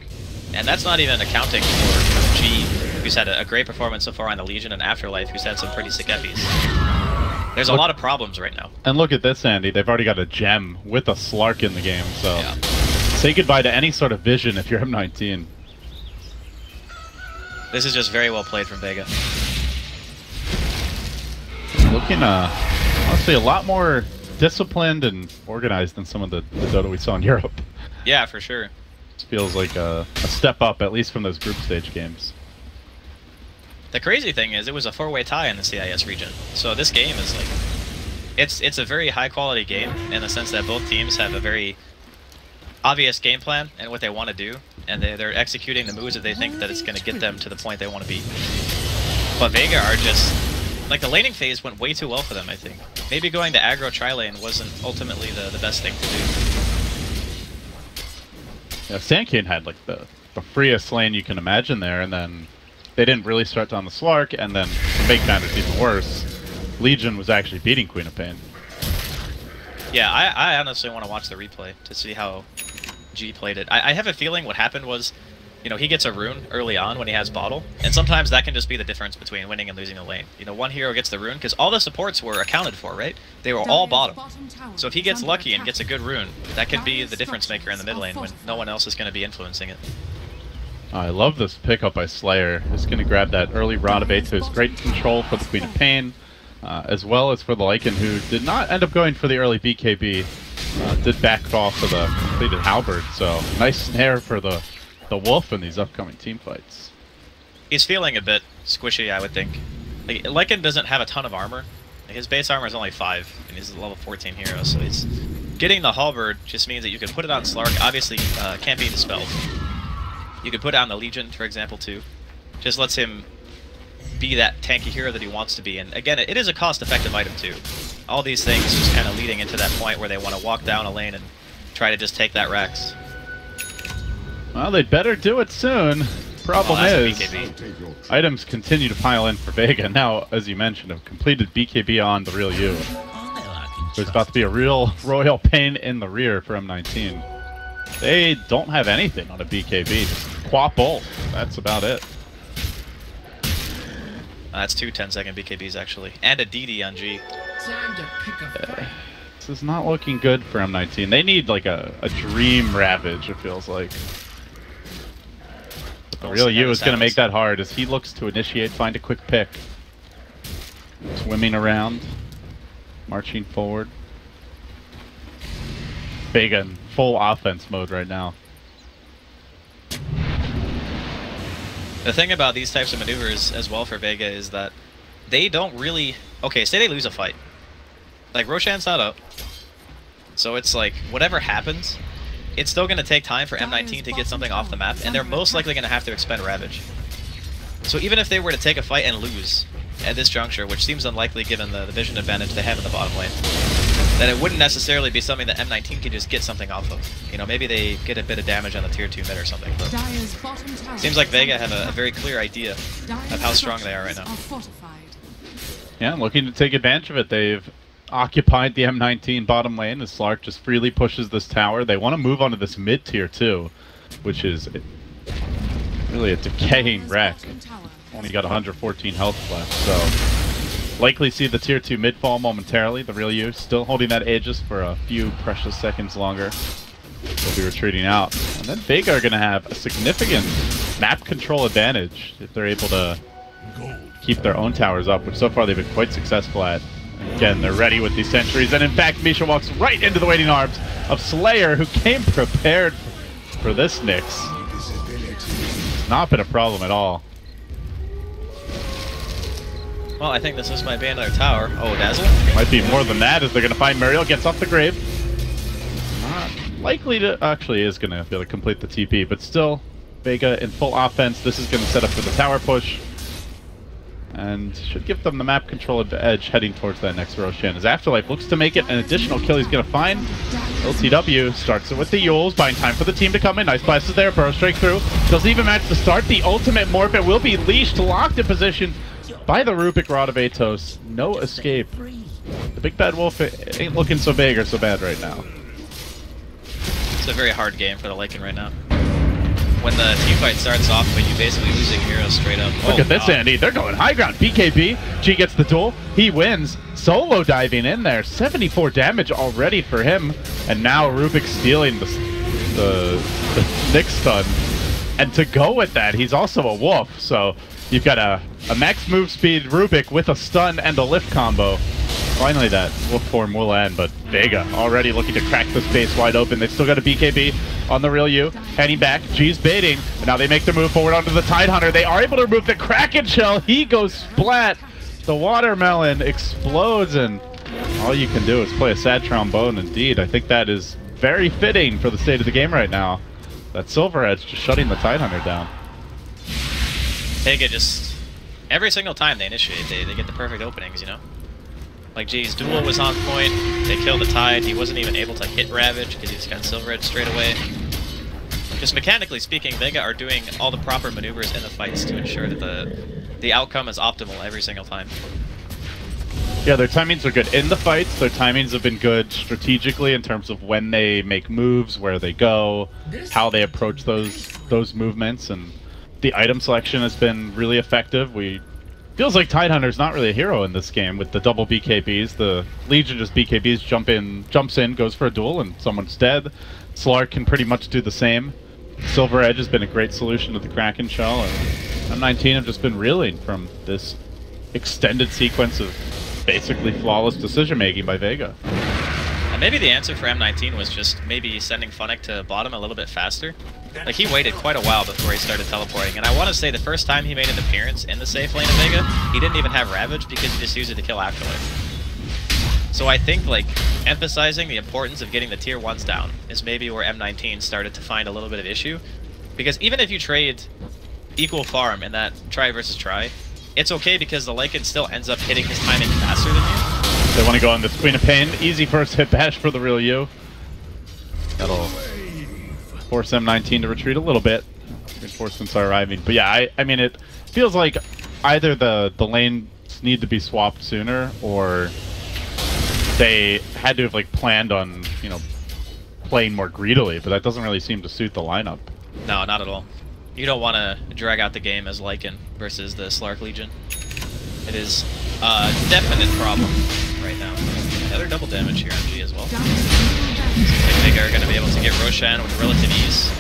And that's not even accounting for G, who's had a great performance so far on the Legion, and Afterlife, who's had some pretty sick eppies. There's a lot of problems right now. And look at this, Andy. They've already got a gem with a Slark in the game, so yeah. Say goodbye to any sort of vision if you're M19. This is just very well played from Vega. Looking, honestly, a lot more disciplined and organized than some of the Dota we saw in Europe. Yeah, for sure. This feels like a step up, at least from those group stage games. The crazy thing is, it was a 4-way tie in the CIS region. So this game is like, it's a very high quality game in the sense that both teams have a very obvious game plan and what they want to do, and they're executing the moves that they think that it's going to get them to the point they want to be. But Vega are just, like, the laning phase went way too well for them, I think. Maybe going to aggro tri-lane wasn't ultimately the best thing to do. Yeah, Sand King had like the freest lane you can imagine there, and then they didn't really start on the Slark, and then to make matters even worse, Legion was actually beating Queen of Pain. Yeah, I honestly want to watch the replay to see how G played it. I have a feeling what happened was, you know, he gets a rune early on when he has bottle, and sometimes that can just be the difference between winning and losing a lane. You know, one hero gets the rune, because all the supports were accounted for, right? They were all bottom. So if he gets lucky and gets a good rune, that can be the difference maker in the mid lane when no one else is going to be influencing it. I love this pickup by Slayer. Just going to grab that early Rodabate to his great control for the Queen of Pain, as well as for the Lycan, who did not end up going for the early BKB. Did back off for the completed Halberd, so nice snare for the Wolf in these upcoming team fights. He's feeling a bit squishy, I would think. Like, Lycan doesn't have a ton of armor. His base armor is only 5, and he's a level 14 hero, so he's getting the Halberd just means that you can put it on Slark. Obviously, can't be dispelled. You could put it on the Legion, for example, too. Just lets him be that tanky hero that he wants to be. And again, it is a cost-effective item, too. All these things just kind of leading into that point where they want to walk down a lane and try to just take that Rex. Well, they'd better do it soon. Problem is, BKB. items continue to pile in for Vega. Now, as you mentioned, have completed BKB on the real you. There's about to be a real royal pain in the rear for M19. They don't have anything on a BKB. Just quap ult. That's about it. That's 2 10-second BKBs, actually. And a DD on G. This is not looking good for M19. They need, like, a dream Ravage, it feels like. The real you is going to make that hard as he looks to initiate, find a quick pick. Swimming around. Marching forward. Vega in full offense mode right now. The thing about these types of maneuvers as well for Vega is that they don't really... Okay, say they lose a fight. Like, Roshan's not up. So it's like, whatever happens, it's still going to take time for M19 to get something off the map, and they're most likely going to have to expend Ravage. So even if they were to take a fight and lose at this juncture, which seems unlikely given the vision advantage they have in the bottom lane, then it wouldn't necessarily be something that M19 can just get something off of. You know, maybe they get a bit of damage on the tier 2 mid or something, but seems like Vega have a very clear idea of how strong they are right now. Yeah, looking to take advantage of it. They've occupied the M19 bottom lane as Slark just freely pushes this tower. They want to move onto this mid tier too, which is really a decaying wreck. Only got 114 health left, so likely see the tier 2 mid fall momentarily. The real you still holding that Aegis for a few precious seconds longer. They'll be retreating out. And then Vega are going to have a significant map control advantage if they're able to keep their own towers up, which so far they've been quite successful at. Again, they're ready with these sentries, and in fact, Misha walks right into the waiting arms of Slayer, who came prepared for this Nyx. It's not been a problem at all. Well, I think this might be another tower. Oh, Dazzle? Might be more than that, as they're going to find Muriel, gets off the grave. Not likely to... Actually, is going to be able to complete the TP, but still, Vega in full offense. This is going to set up for the tower push. And should give them the map control edge heading towards that next Roshan. As Afterlife looks to make it an additional kill he's going to find. LTW starts it with the Yules, buying time for the team to come in. Nice blast is there, burrow straight through. Doesn't even match the start. The ultimate morph, it will be leashed, locked in position by the Rubik Rod of Atos. No escape. The big bad wolf ain't looking so big or so bad right now. It's a very hard game for the Lycan right now. When the team fight starts off, but you basically losing heroes straight up. Look at this, Andy. They're going high ground. BKB. G gets the duel. He wins. Solo diving in there. 74 damage already for him. And now Rubik stealing the Nyx stun. And to go with that, he's also a wolf. So you've got a max move speed Rubik with a stun and a lift combo. Finally, that wolf form will end, but Vega already looking to crack the space wide open. They've still got a BKB on the real you. Heading back, G's baiting, and now they make the move forward onto the Tidehunter. They are able to remove the Kraken Shell. He goes splat. The watermelon explodes, and all you can do is play a sad trombone indeed. I think that is very fitting for the state of the game right now. That Silver Edge just shutting the Tidehunter down. Vega just, every single time they initiate, they get the perfect openings, you know? Like, G's duel was on point, they killed the Tide, he wasn't even able to hit Ravage because he just got Silver Edge straight away. Just mechanically speaking, Vega are doing all the proper maneuvers in the fights to ensure that the outcome is optimal every single time. Yeah, their timings are good in the fights, their timings have been good strategically in terms of when they make moves, where they go, how they approach those movements, and the item selection has been really effective. Feels like Tidehunter's not really a hero in this game with the double BKBs. The Legion just BKBs jumps in, goes for a duel, and someone's dead. Slark can pretty much do the same. Silver Edge has been a great solution to the Kraken Shell, and M19 have just been reeling from this extended sequence of basically flawless decision-making by Vega. And maybe the answer for M19 was just maybe sending Funnick to bottom a little bit faster. Like, he waited quite a while before he started teleporting, and I want to say the first time he made an appearance in the safe lane of Vega, he didn't even have Ravage because he just used it to kill Afterlife. So I think, like, emphasizing the importance of getting the tier 1s down is maybe where M19 started to find a little bit of issue. Because even if you trade equal farm in that try versus try, it's okay because the Lycan still ends up hitting his timing faster than you. They want to go on this Queen of Pain. Easy first hit bash for the real you. That'll force M19 to retreat a little bit. Reinforcements are arriving. But yeah, I mean, it feels like either the lanes need to be swapped sooner, or they had to have, like, planned on, you know, playing more greedily, but that doesn't really seem to suit the lineup. No, not at all. You don't want to drag out the game as Lycan versus the Slark Legion. It is a definite problem right now. Another double damage here on G as well. I think they're going to be able to get Roshan with relative ease.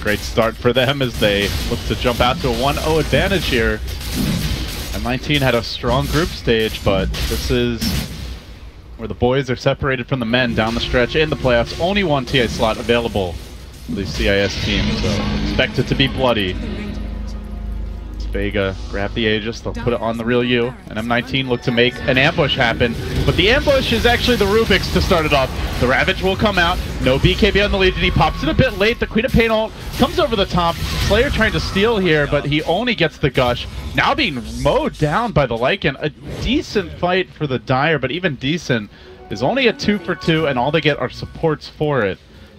Great start for them as they look to jump out to a 1-0 advantage here. M19 had a strong group stage, but this is where the boys are separated from the men down the stretch in the playoffs. Only one TI slot available for the CIS team, so expect it to be bloody. Vega grab the Aegis, they'll put it on the real U, and M19 look to make an ambush happen, but the ambush is actually the Rubik's to start it off. The Ravage will come out, no BKB on the Legion, he pops it a bit late, the Queen of Pain ult comes over the top, Slayer trying to steal here, but he only gets the Gush, now being mowed down by the Lycan. A decent fight for the Dire, but even decent is only a 2 for 2, and all they get are supports for it.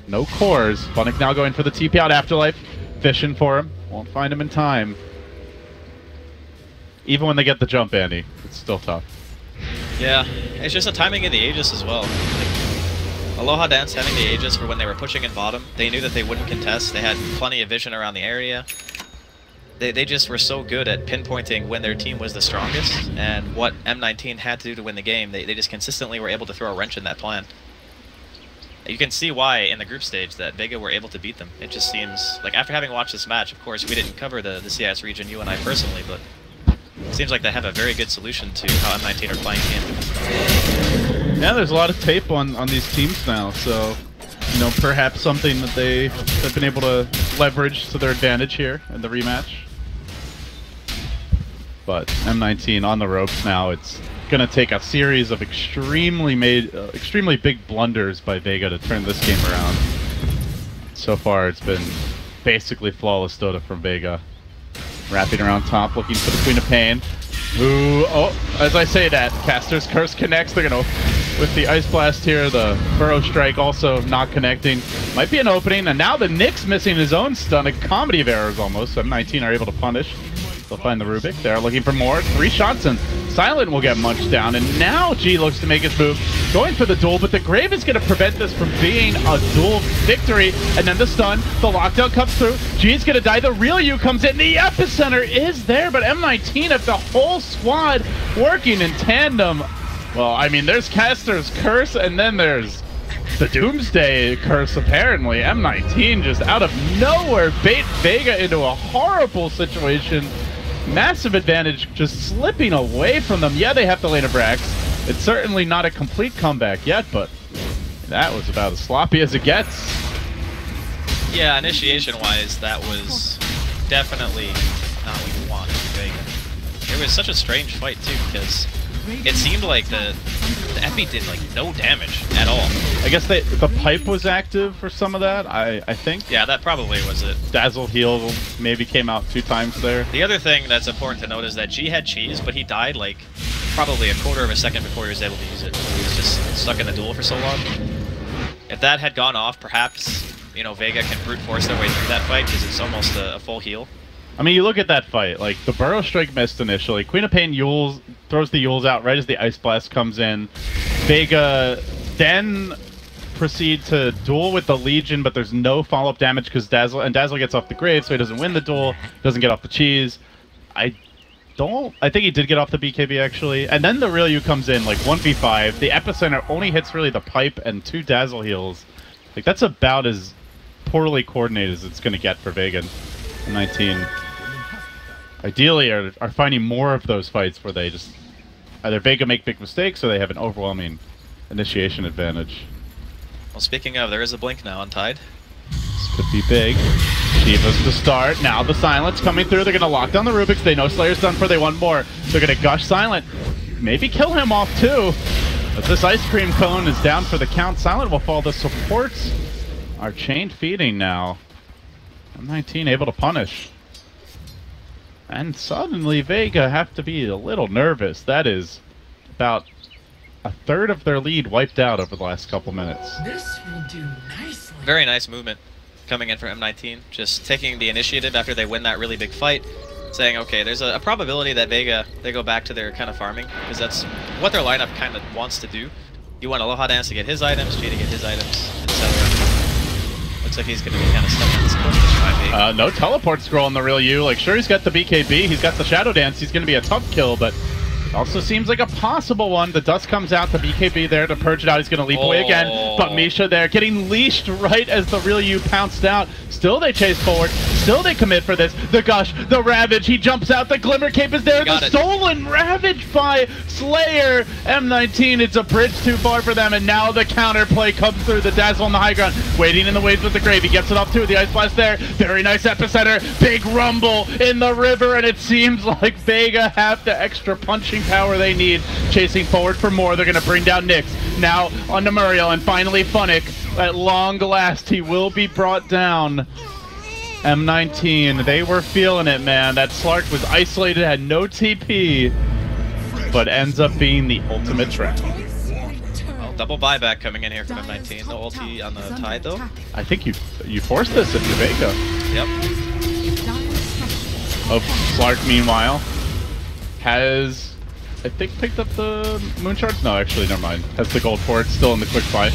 No cores. Funnick now going for the TP out Afterlife, fishing for him, won't find him in time. Even when they get the jump, Andy, it's still tough. Yeah, it's just the timing of the Aegis as well. Like, Aloha Dance having the Aegis for when they were pushing in bottom, they knew that they wouldn't contest, they had plenty of vision around the area. They just were so good at pinpointing when their team was the strongest, and what M19 had to do to win the game, they just consistently were able to throw a wrench in that plan. You can see why in the group stage that Vega were able to beat them. It just seems, like after having watched this match, of course we didn't cover the CIS region, you and I personally, but it seems like they have a very good solution to how M19 are playing game. Yeah, there's a lot of tape on these teams now, so you know, perhaps something that they have been able to leverage to their advantage here in the rematch. But M19 on the ropes now. It's gonna take a series of extremely big blunders by Vega to turn this game around. So far, it's been basically flawless Dota from Vega. Wrapping around top, looking for the Queen of Pain. Who, oh, as I say that, Caster's Curse connects. They're gonna, with the Ice Blast here, the Burrow Strike also not connecting. Might be an opening, and now the Nyx missing his own stun. A comedy of errors almost. M19 are able to punish. They'll find the Rubik. They're looking for more. 3 shots, and Silent will get munched down. And now G looks to make his move, going for the duel, but the Grave is going to prevent this from being a duel victory. And then the stun, the lockdown comes through. G's going to die. The real U comes in. The epicenter is there, but M19 have the whole squad working in tandem. Well, I mean, there's Caster's Curse, and then there's the Doomsday Curse, apparently. M19 just out of nowhere bait Vega into a horrible situation. Massive advantage just slipping away from them. Yeah, they have to lane a Brax. It's certainly not a complete comeback yet, but that was about as sloppy as it gets. Yeah, initiation-wise, that was definitely not what you wanted for Vega. It was such a strange fight, too, because it seemed like the Epi did like no damage at all. I guess the pipe was active for some of that, I think. Yeah, that probably was it. Dazzle heal maybe came out 2 times there. The other thing that's important to note is that G had cheese, but he died like probably a quarter of a second before he was able to use it. He was just stuck in the duel for so long. If that had gone off, perhaps, you know, Vega can brute force their way through that fight because it's almost a full heal. I mean, you look at that fight, like, the Burrow Strike missed initially. Queen of Pain Yules, throws the Yules out right as the Ice Blast comes in. Vega then proceed to duel with the Legion, but there's no follow-up damage because Dazzle gets off the Grave, so he doesn't win the duel, doesn't get off the cheese. I think he did get off the BKB, actually. And then the real U comes in, like, 1v5. The epicenter only hits, really, the pipe and 2 Dazzle heals. Like, that's about as poorly coordinated as it's going to get for Vega. 19 ideally are finding more of those fights where they just either Vega make big mistakes or they have an overwhelming initiation advantage. Well, speaking of, there is a blink now on Tide. This could be big. Shiva's to start. Now the Silence coming through. They're going to lock down the Rubik's. They know Slayer's done for. They want more. They're going to Gush Silent. Maybe kill him off too. But this Ice Cream Cone is down for the count. Silent will fall. The supports are chain feeding now. M19 able to punish. And suddenly Vega have to be a little nervous. That is about a third of their lead wiped out over the last couple minutes. This will do nicely. Very nice movement coming in from M19. Just taking the initiative after they win that really big fight. Saying, okay, there's a probability that Vega, they go back to their kind of farming. Because that's what their lineup kind of wants to do. You want Aloha Dance to get his items, G to get his items, etc. Looks like he's going to be kind of stuck in this push this time. No teleport scroll on the real U. Like, sure, he's got the BKB, he's got the Shadow Dance, he's going to be a tough kill, but Also seems like a possible one. The dust comes out, the BKB there to purge it out. He's going to leap away again, but Misha there getting leashed right as the real you pounced out. Still they chase forward. Still they commit for this. The Gush, the Ravage, he jumps out. The Glimmer Cape is there. The stolen Ravage by Slayer. M19, it's a bridge too far for them, and now the counterplay comes through. The Dazzle on the high ground, waiting in the waves with the Grave. He gets it off too. The Ice Blast there. Very nice epicenter. Big rumble in the river, and it seems like Vega have the extra punching power they need. Chasing forward for more. They're going to bring down Nyx. Now onto Muriel, and finally Funnick. At long last, he will be brought down. M19, they were feeling it, man. That Slark was isolated, had no TP, but ends up being the ultimate trap. Well, double buyback coming in here from M19. No ulti on the Tide, though. I think you forced this if you're Vega. Yep. Oh, Slark, meanwhile, has, I think, picked up the Moon Shards? No, actually, never mind. Has the gold for it, still in the quick buy.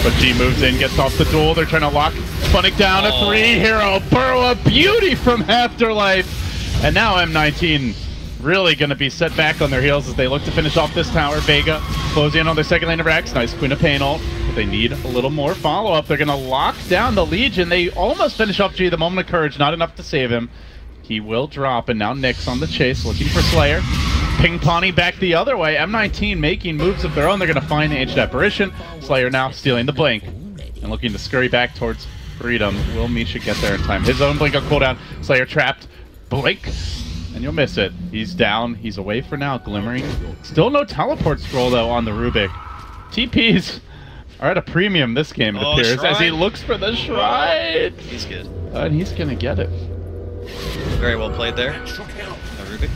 But G moves in, gets off the duel. They're trying to lock Funnick down. A 3-hero burrow, a beauty from Afterlife. And now M19 really going to be set back on their heels as they look to finish off this tower. Vega closing in on their second lane of Rex. Nice Queen of Pain ult. But they need a little more follow-up. They're going to lock down the Legion. They almost finish off G. The moment of courage, not enough to save him. He will drop, and now Nyx on the chase, looking for Slayer. Ping-ponging back the other way. M19 making moves of their own. They're going to find the Ancient Apparition. Slayer now stealing the Blink and looking to scurry back towards Freedom. Will Misha get there in time? His own Blink on cooldown. Slayer trapped. Blink. And you'll miss it. He's down. He's away for now. Glimmering. Still no teleport scroll, though, on the Rubik. TPs are at a premium this game, it appears, Shrine. as he looks for the Shrine. He's good. And he's going to get it. Very well played there. Rubik.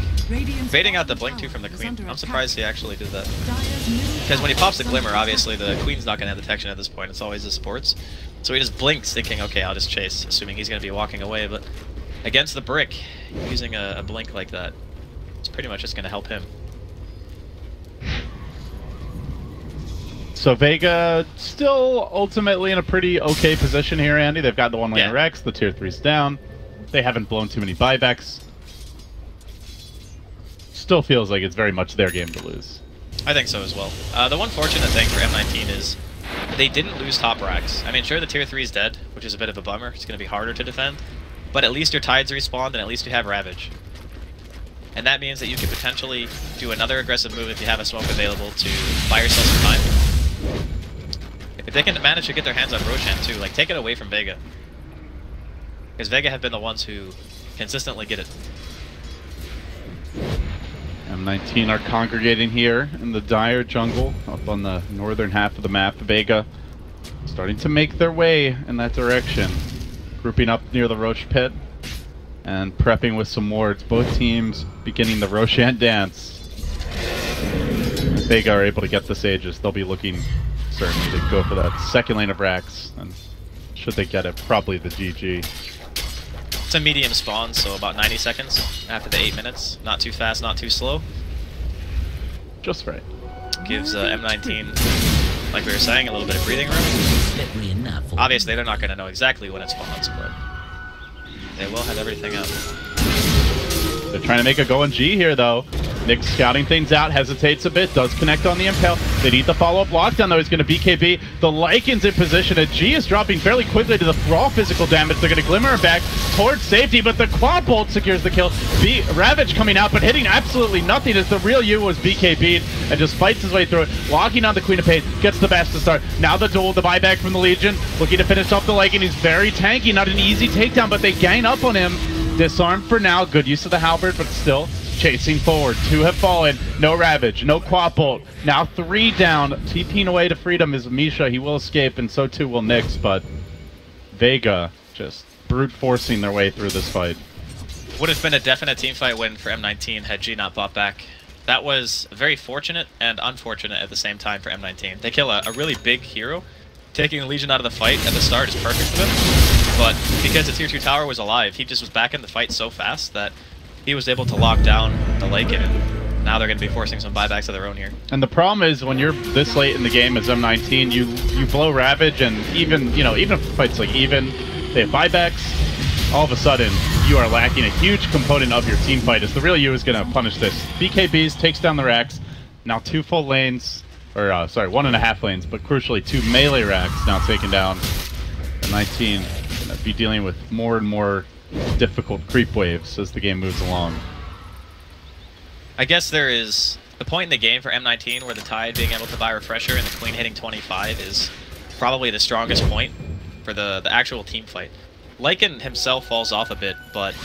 Baiting out the Blink too from the Queen. I'm surprised he actually did that. Because when he pops the Glimmer, obviously the Queen's not going to have detection at this point. It's always the supports. So he just blinks thinking, okay, I'll just chase, assuming he's going to be walking away. But against the Brick, using a Blink like that, it's pretty much just going to help him. So Vega still ultimately in a pretty okay position here, Andy. They've got the one lane Rex, the tier 3's down. They haven't blown too many buybacks. Still feels like it's very much their game to lose. I think so as well. The one fortunate thing for M19 is they didn't lose top racks. I mean, sure, the tier 3 is dead, which is a bit of a bummer. It's going to be harder to defend. But at least your Tides respawned, and at least you have Ravage. And that means that you could potentially do another aggressive move if you have a smoke available to buy yourself some time. If they can manage to get their hands on Roshan too, like, take it away from Vega. Because Vega have been the ones who consistently get it. M19 are congregating here in the Dire jungle, up on the northern half of the map. Vega starting to make their way in that direction. Grouping up near the Roche pit and prepping with some wards. Both teams beginning the Roshan dance. If Vega are able to get the Sages, they'll be looking certainly to go for that second lane of Rax. And should they get it, probably the GG. It's a medium spawn, so about 90 seconds after the 8 minutes. Not too fast, not too slow. Just right. Gives M19, like we were saying, a little bit of breathing room. Obviously, they're not going to know exactly when it spawns, but they will have everything up. They're trying to make a go on G here, though. Nyx scouting things out, hesitates a bit, does connect on the Impale. They need the follow-up lockdown, though. He's going to BKB. The Lycan's in position, and G is dropping fairly quickly to the Thrall physical damage. They're going to Glimmer him back towards safety, but the Quad Bolt secures the kill. Ravage coming out, but hitting absolutely nothing as the real U was BKB'd and just fights his way through it. Locking on the Queen of Pain, gets the best to start. Now the duel, the buyback from the Legion, looking to finish off the Lycan. He's very tanky, not an easy takedown, but they gang up on him. Disarmed for now, good use of the Halberd, but still chasing forward. 2 have fallen, no Ravage, no Quad Bolt. Now 3 down, TPing away to Freedom is Misha. He will escape, and so too will Nyx, but Vega just brute forcing their way through this fight. Would have been a definite teamfight win for M19 had G not bought back. That was very fortunate and unfortunate at the same time for M19. They kill a really big hero. Taking the Legion out of the fight at the start is perfect for them, but because the tier 2 tower was alive, he just was back in the fight so fast that he was able to lock down the Lycan, and now they're going to be forcing some buybacks of their own here. And the problem is when you're this late in the game as M19, you blow Ravage, and even, you know, even if the fight's like even, they have buybacks. all of a sudden, you are lacking a huge component of your team fight as the real you is going to punish this. BKBs takes down the racks. Now 2 full lanes, or sorry, 1.5 lanes, but crucially 2 melee racks now taken down. M19 going to be dealing with more and more difficult creep waves as the game moves along. I guess there is the point in the game for M19 where the Tide being able to buy Refresher and the Queen hitting 25 is probably the strongest point for the actual team fight. Lycan himself falls off a bit, but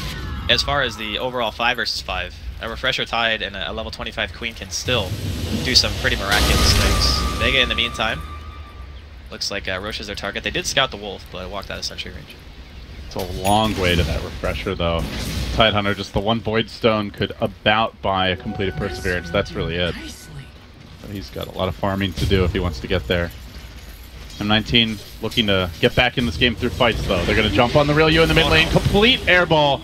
as far as the overall 5 versus 5, a Refresher Tide and a level 25 Queen can still do some pretty miraculous things. Vega, in the meantime, looks like Roche is their target. They did scout the Wolf, but walked out of sentry range. It's a long way to that Refresher, though. Tidehunter, just the 1 Void Stone could about buy a completed Perseverance. That's really it. So he's got a lot of farming to do if he wants to get there. M19 looking to get back in this game through fights, though. They're going to jump on the real you in the mid lane. Complete airball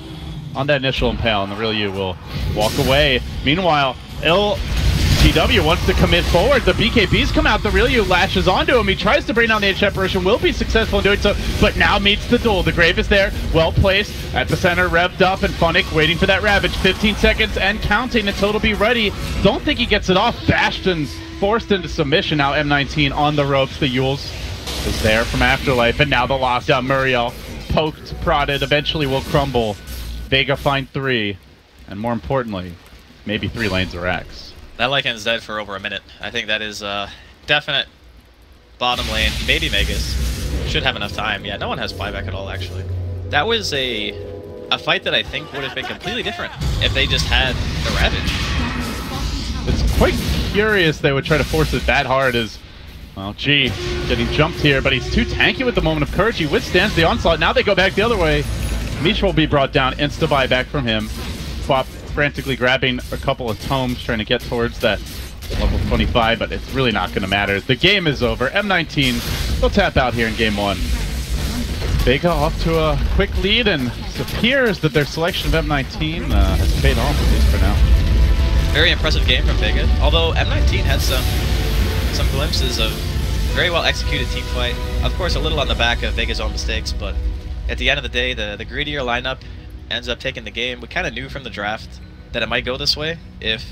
on that initial impale, and the real you will walk away. Meanwhile, LGW wants to commit forward. The BKBs come out. The real you lashes onto him. He tries to bring down the edge separation. Will be successful in doing so, but now meets the duel. The Grave is there, well placed at the center, revved up, and Funnick waiting for that Ravage. 15 seconds and counting until it'll be ready. Don't think he gets it off. Bastion forced into submission. Now M19 on the ropes. The Yules is there from Afterlife, and now the lockdown. Muriel poked, prodded, eventually will crumble. Vega find 3, and more importantly, maybe 3 lanes of Rex. That Lycan's dead for over a minute. I think that is definite bottom lane. Maybe Megas. Should have enough time. Yeah, no one has buyback at all, actually. That was a fight that I think would have been completely different if they just had the Ravage. It's quite curious they would try to force it that hard as, well, G getting jumped here, but he's too tanky with the moment of courage. He withstands the onslaught. Now they go back the other way. Misha will be brought down. Insta buyback from him. Swap frantically grabbing a couple of tomes, trying to get towards that level 25, but it's really not going to matter. The game is over. M19 will tap out here in game 1. Vega off to a quick lead, and it appears that their selection of M19 has paid off, at least for now. Very impressive game from Vega. Although M19 had some glimpses of very well executed team fight. Of course, a little on the back of Vega's own mistakes, but at the end of the day, the greedier lineup ends up taking the game. We kind of knew from the draft that it might go this way if